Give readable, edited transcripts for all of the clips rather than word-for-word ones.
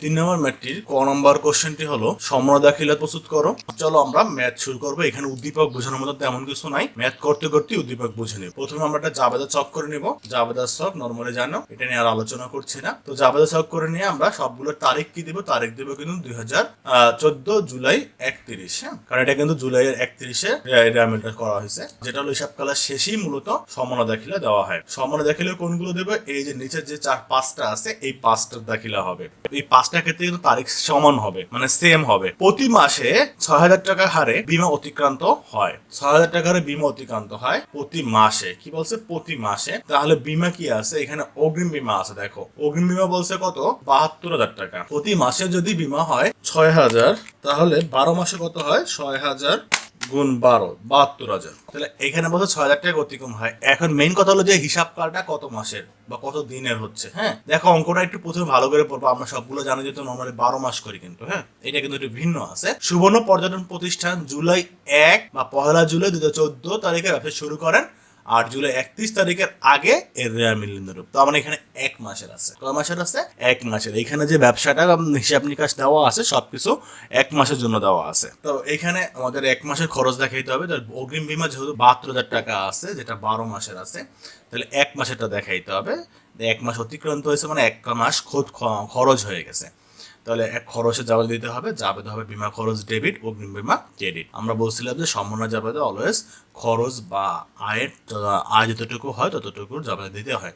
3 নম্বর ম্যাথটির ক নম্বর কোশ্চেনটি হলো সমরা দাখিলা প্রস্তুত করো। চলো আমরা ম্যাথ শুরু করবো। এখানে উদ্দীপক বোঝানোর মতো তেমন কিছু নাই, ম্যাথ করতে করতে উদ্দীপক বুঝে নিব। প্রথমে আমরা একটা জাবেদা ছক করে নিব। জাবেদা ছক নরমালি জানো, এটা নিয়ে আর আলোচনা করছি না। তো জাবেদা ছক করে নিয়ে আমরা সবগুলো তারিখ কি দিব, তারিখ দিব কিন্তু 2014 জুলাই 31, হ্যাঁ, কারণ এটা কিন্তু জুলাইয়ের 31-এ রিটায়ারমেন্টটা করা হয়েছে, যেটা হলো হিসাব কালার শেষেই মূলত সমরা দাখিলা দেওয়া হয়। সমরা দাখিলা কোনগুলো দেবে, এই যে নিচের যে 4-5টা আছে এই 5টার দাখিলা হবে। এই 5টা ক্ষেত্রে কিন্তু তারিখ সমান হবে, মানে সেম হবে। প্রতি মাসে 6000 টাকা হারে বীমা অতিক্রান্ত হয়। 6000 টাকা হারে বীমা অতিক্রান্ত হয় প্রতি মাসে। কি বলছে, প্রতি মাসে। তাহলে বীমা কি আছে, এখানে অগ্রিম বীমা আছে। দেখো অগ্রিম বীমা বলছে কত, 72,000 টাকা। প্রতি মাসে যদি বীমা হয় 6000, তাহলে 12 মাসে কত হয়, 6000 গুণ 12, 72,000। তাহলে এখানে বলছে 6000 টাকা অতিক্রম হয়। এখন মেইন কথা হলো যে হিসাব কালটা কত মাসের বা কত দিনের হচ্ছে। হ্যাঁ, দেখো অঙ্কটা একটু প্রথমে ভালো করে পড়বো। আমরা সবগুলো জানি যে নরমালি 12 মাস করি, কিন্তু হ্যাঁ এটা কিন্তু একটু ভিন্ন আছে। সুবর্ণ পর্যটন প্রতিষ্ঠান জুলাই 1 বা 1 জুলাই 2014 তারিখে ব্যবসা শুরু করেন, আর জুলাই 31 তারিখের আগে এর রেয়ামিলিন্দরূপ। তো আমরা এখানে 1 মাসের আছে। কয় মাসের আছে, 1 মাসের। এখানে যে ব্যবসাটা হিসাব নিকাশ দেওয়া আছে সবকিছু 1 মাসের জন্য দেওয়া আছে। তো এখানে আমাদের 1 মাসের খরচ দেখাইতে হবে। অগ্রিম বীমা যেহেতু 72,000 টাকা আছে, যেটা 12 মাসের আছে, তাহলে 1 মাসেরটা দেখাইতে হবে। 1 মাস অতিক্রান্ত হয়েছে মানে 1 মাস খরচ হয়ে গেছে। তাহলে এক খরচে জাবেদা দিতে হবে। জাবেদা হবে বীমা খরচ ডেবিট, অগ্রিম বীমা ক্রেডিট। আমরা বলছিলাম যে সমন্বয় জাবেদা অলওয়েজ খরচ বা আয় যতটুকু হয় ততটুকুর জাবেদা দিতে হয়।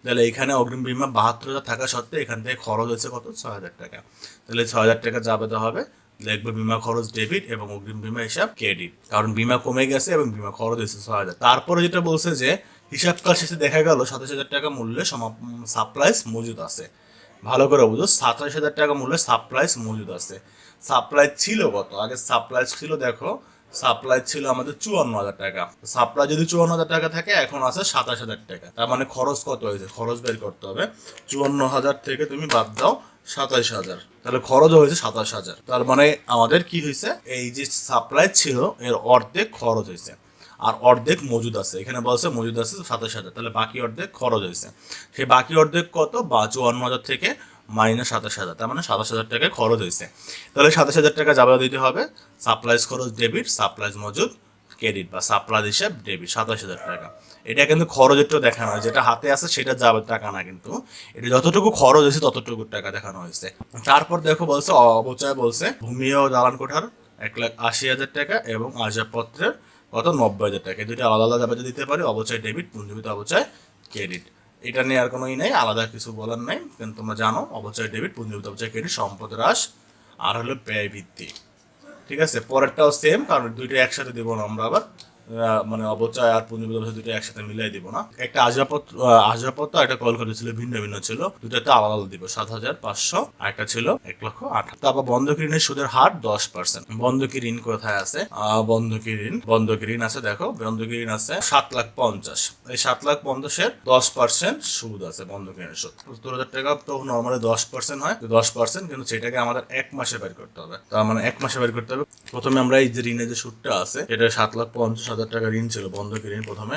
তাহলে এখানে অগ্রিম বীমা 72,000 থাকা সত্ত্বেও এখান থেকে খরচ হয়েছে কত, 6000 টাকা। তাহলে 6000 টাকা জাবেদা হবে, লিখবে বীমা খরচ ডেবিট এবং অগ্রিম বীমা হিসাব ক্রেডিট, কারণ বীমা কমে গেছে এবং বীমা খরচ হয়েছে 6000। তারপরে যেটা বলছে যে হিসাবকাল শেষে দেখা গেল 27,000 টাকা মূল্যে সাপ্লাইস মজুদ আছে। ভালো করে বুঝো, 27,000 টাকা মূল্যে সাপ্লাইস মজুদ আছে। সাপ্লাই ছিল কত, আগে সাপ্লাই ছিল, দেখো সাপ্লাই ছিল আমাদের 54,000 টাকা। সাপ্লাই যদি 54,000 টাকা থাকে, এখন আছে 27,000 টাকা। তার মানে খরচ কত হয়েছে, খরচ বের করতে হবে। 54,000 থেকে তুমি বাদ দাও 27,000, তাহলে খরচ হয়েছে 27,000। তার মানে আমাদের কি হয়েছে, এই যে সাপ্লাই ছিল এর অর্ধেক খরচ হয়েছে আর অর্ধেক মজুদ আছে। এখানে বলছে মজুদ আছে 27,000, তাহলে বাকি অর্ধেক খরচ হয়েছে। সেই বাকি অর্ধেক কত, বা 54,000 থেকে মাইনাস 27,000, তার মানে 27,000 টাকা খরচ হয়েছে। তাহলে 27,000 টাকা জাবেদা দিতে হবে। সাপ্লাইজ খরচ ডেবিট, সাপ্লাইজ মজুদ ক্রেডিট বা সাপ্লাইজ হিসাব ডেবিট 27,000 টাকা। এটা কিন্তু খরচ একটু দেখানো হয়, যেটা হাতে আছে সেটা যাবে টাকা না, কিন্তু এটা যতটুকু খরচ হয়েছে ততটুকু টাকা দেখানো হয়েছে। তারপর দেখো বলছে অবচয়, বলছে ভূমি ও দালান কোঠার 1,80,000 টাকা এবং আসবাবপত্রের কত, 90,000 টাকা। দুটো আলাদা আলাদা জাবেদা দিতে পারি, অবচয় ডেবিট, পুঞ্জীভূত অবচয় ক্রেডিট। এটা নিয়ে আর কোনো নেই, আলাদা কিছু বলার নাই, কিন্তু তোমরা জানো অবচয় ডেবিট, পুঞ্জীভূত অবচয় ক্রেডিট, সম্পদ হ্রাস আর হলো ব্যয় ভিত্তি। ঠিক আছে, পরেরটাও সেম, কারণ দুইটা একসাথে দেবো না আমরা আবার, মানে অবচয় আর পুঞ্জীভূত অবচয় দুটো একসাথে মিলাই দিব না। একটা আসবাবপত্র একটা কল করেছিল, ভিন্ন ভিন্ন ছিল, দুটাতে আলাদা আলাদা দিব। 7,500, আর একটা ছিল 1,08,000। তারপর বন্ধকি ঋণের সুদের হার 10%। বন্ধকি ঋণ কোথায় আছে, বন্ধকি ঋণ আছে, দেখো বন্ধকি ঋণ আছে 7,50,000। এই 7,50,000-এর 10% সুদ আছে। বন্ধকি ঋণের সুদ 70,000 টাকা তো নর্মালি 10% হয়, 10%, কিন্তু সেটাকে আমাদের 1 মাসে বের করতে হবে। তার মানে 1 মাসে বের করতে হবে। প্রথমে আমরা এই যে ঋণের যে সুদটা আছে, এটা 7,50,000 টাকা ঋণ ছিল, বন্ধকি ঋণ। প্রথমে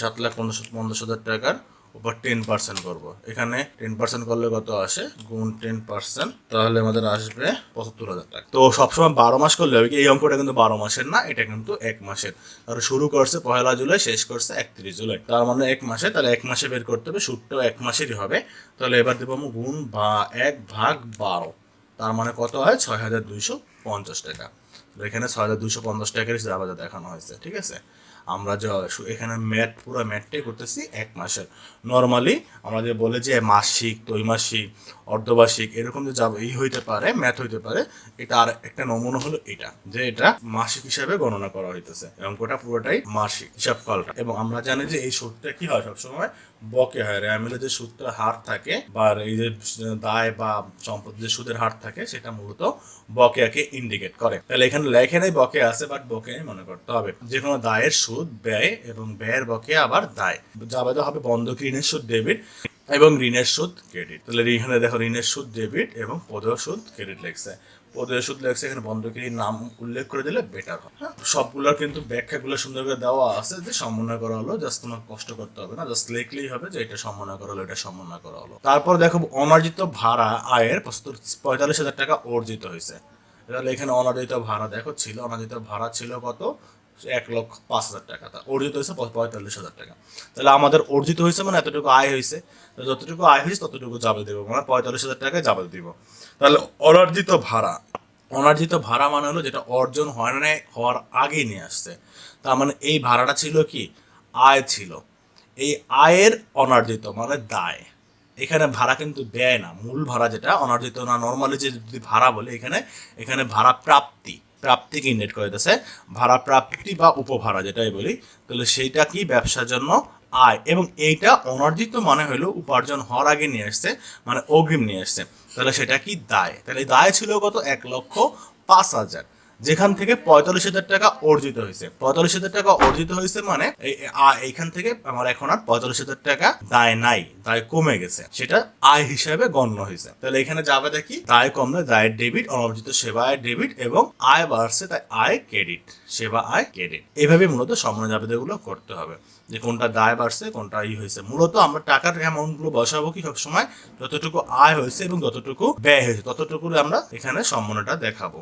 7,50,000 টাকার উপর 10% করবো। এখানে 10% করলে কত আসে, গুণ 10%, তাহলে আমাদের আসবে 75,000 টাকা। তো সবসময় 12 মাস করলে হবে। এই অঙ্কটা কিন্তু 12 মাসের না, এটা কিন্তু 1 মাসের। আর শুরু করছে 1 জুলাই, শেষ করছে 31 জুলাই, তার মানে 1 মাসে। তাহলে 1 মাসে বের করতে হবে, সুদটাও 1 মাসেরই হবে। তাহলে এবার দেবো আমি গুণ বা 1/12, তার মানে কত হয়, 6,250 টাকা। এখানে 6,250 টাকার জাবেদা দেখানো হয়েছে। ঠিক আছে, আমরা এখানে পুরো ম্যাথটাই করতেছি 1 মাসের। নর্মালি আমরা যে বলে যে মাসিক, ত্রৈমাসিক, অর্ধবার্ষিক, এরকম যে হইতে পারে, ম্যাথ হইতে পারে। এটা আর একটা নমুনা হলো এটা, যে এটা মাসিক হিসাবে গণনা করা হইতেছে। অঙ্কটা পুরোটাই মাসিক হিসাবকালটা। এবং আমরা জানি যে এই সুদটা কি হয়, সবসময় বকে হয়। রেয়ামিলে যে সুদের হার থাকে বা এই যে দায় বা সম্পদ যে সুদের হার থাকে, সেটা মূলত বকেয়াকে ইন্ডিকেট করে। তাহলে এখানে লেখে নেই বকেয়া আছে, বাট বকেয়া মনে করতে হবে। যে কোনো দায়ের সুদ ব্যয় এবং ব্যয়ের বকেয়া আবার দায়। জাবেদা হবে বন্ধকি ঋণের সুদ ডেবিট, এবং ঋণের সুদ ক্রেডিট। তাহলে এখানে দেখো ঋণের সুদ ডেবিট এবং পদেয় সুদ ক্রেডিট লেখছে। পদেয় সুদ লেখছে, এখানে বন্ধকির নাম উল্লেখ করে দিলে বেটার হয়। হ্যাঁ, সবগুলোর কিন্তু ব্যাখ্যাগুলো সুন্দর করে দেওয়া আছে যে সমন্বয় করা হলো, জাস্ট তোমার কষ্ট করতে হবে না, জাস্ট লিখলেই হবে যে এটা সমন্বয় করা হলো, এটা সমন্বয় করা হলো। তারপর দেখো অনার্জিত ভাড়া আয়ের 45,000 টাকা অর্জিত হয়েছে। তাহলে এখানে অনার্জিত ভাড়া দেখো ছিল, অনার্জিত ভাড়া ছিল কত, 1,05,000 টাকা, তা অর্জিত হয়েছে 45,000 টাকা। তাহলে আমাদের অর্জিত হয়েছে মানে এতটুকু আয় হয়েছে, যতটুকু আয় হয়েছে ততটুকু যাবে দেবো, মানে 45,000 টাকায় যাবে দিব। তাহলে অনার্জিত ভাড়া, অনার্জিত ভাড়া মানে হলো যেটা অর্জন হয় না, হওয়ার আগে নিয়ে আসছে। তার মানে এই ভাড়াটা ছিল কি, আয় ছিল। এই আয়ের অনার্জিত মানে দায়। এখানে ভাড়া কিন্তু দেয় না, মূল ভাড়া যেটা অনার্জিত না, নর্মালি যে যদি ভাড়া বলে এখানে ভাড়া প্রাপ্তি, প্রাপ্তিকে ইন্ডিকেট করে দিতেছে, ভাড়া প্রাপ্তি বা উপভাড়া যেটাই বলি। তাহলে সেইটা কি, ব্যবসার জন্য আয়, এবং এইটা অনার্জিত মানে হলো উপার্জন হওয়ার আগে নিয়ে আসছে, মানে অগ্রিম নিয়ে আসছে। তাহলে সেটা কি, দায়। তাহলে দায় ছিল কত, 1,05,000, যেখান থেকে 45,000 টাকা অর্জিত হয়েছে। 45,000 টাকা অর্জিত হয়েছে মানে এইখান থেকে আমার এখন আর 45,000 টাকা দায় নাই, দায় কমে গেছে, সেটা আয় হিসাবে গণ্য হয়েছে। তাহলে এখানে যাবে দেখি দায় কমলে দায়ের ডেবিট, অনর্জিত সেবা আয় ডেবিট, এবং আয় বাড়ছে তাই আয় ক্রেডিট, সেবা আয় ক্রেডিট। এইভাবে মূলত সমন্বয় জাবেদাগুলো করতে হবে, যে কোনটা দায় বাড়ছে কোনটা হয়েছে। মূলত আমরা টাকার অ্যামাউন্ট গুলো বসাবো কি সবসময়, যতটুকু আয় হয়েছে এবং যতটুকু ব্যয় হয়েছে ততটুকু আমরা এখানে সমন্বয়টা দেখাবো।